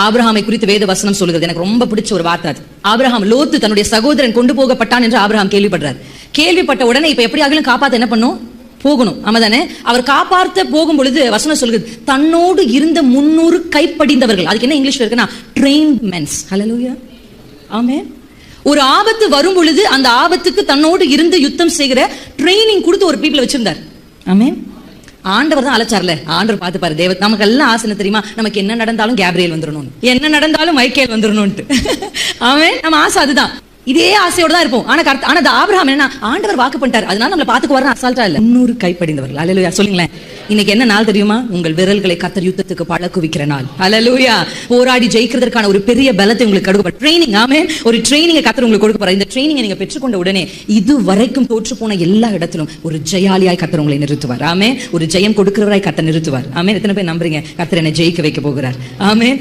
ஆபிரகாமை குறித்து வேத வசனம் சொல்லுகிறது. எனக்கு ரொம்ப பிடிச்ச ஒரு வார்த்தை அது. ஆபிரகாம், லோத்து தன்னுடைய சகோதரன் கொண்டு போகப்பட்டான் என்று ஆபிரகாம் கேள்விப்படுறார். கேள்விப்பட்ட உடனே இப்ப எப்படி ஆகலும் காப்பாத்த என்ன பண்ணும், போகணும். ஆமாதானே? அவர் காப்பாற்ற போகும் பொழுது வசனம் சொல்லுது, தன்னோடு இருந்த 300 கைப்படிந்தவர்கள். அதுக்கு என்ன இங்கிலீஷ்ல இருக்குன்னா ட்ரெயின்ட் மென்ஸ். ஹல்லேலூயா, ஆமென். ஒரு ஆபத்து வரும் பொழுது அந்த ஆபத்துக்கு தன்னோடு இருந்து யுத்தம் செய்கிற ட்ரைனிங் கொடுத்து ஒரு பீப்புள் வச்சிருந்தார். ஆமென். ஆண்டவர் தான் அழைச்சார்ல. ஆண்டவர் பார்த்து பாரு, தேவ நமக்கு எல்லாம் ஆசை தெரியுமா, நமக்கு என்ன நடந்தாலும் கேப்ரியல் வந்துடணும், என்ன நடந்தாலும் மைக்கேல் வந்துடணும்ட்டு. ஆமென். நம்ம ஆசை அதுதான். இதே ஆசையோட தான் இருப்போம். ஆனா ஆபிரகாம் என்ன, ஆண்டவர் வாக்கு பண்ணிட்டார், அதனால நம்மள பாத்துக்கு வர அசால்ட்டா இல்ல. 300 கைப்படிந்தவர்கள். அல்லேலூயா சொல்லுங்களேன். இன்னைக்கு என்ன நாள் தெரியுமா? உங்கள் விரல்களை கர்த்தர் யுத்தத்துக்கு பழக்குவிக்கிற நாள். அல்லேலூயா. போராடி ஜெயிக்கிறதுக்கான ஒரு பெரிய பலத்தை உங்களுக்கு கொடுக்க ட்ரைனிங். ஆமென். ஒரு ட்ரைனிங்கை கர்த்தர் உங்களுக்கு கொடுக்க போறார். இந்த ட்ரைனிங்கை நீங்க பெற்றுக்கொண்ட உடனே இது வரைக்கும் தோற்று போன எல்லா இடத்திலும் ஒரு ஜெயாலியாய் கர்த்தர் உங்களை நிறுத்துவார். ஆமென். ஒரு ஜெயம் கொடுக்கிறவராய் கர்த்தர் நிறுத்துவார். ஆமென். எத்தனை பேர் நம்புறீங்க கர்த்தர் என்னை ஜெயிக்க வைக்க போகிறார்? ஆமென்.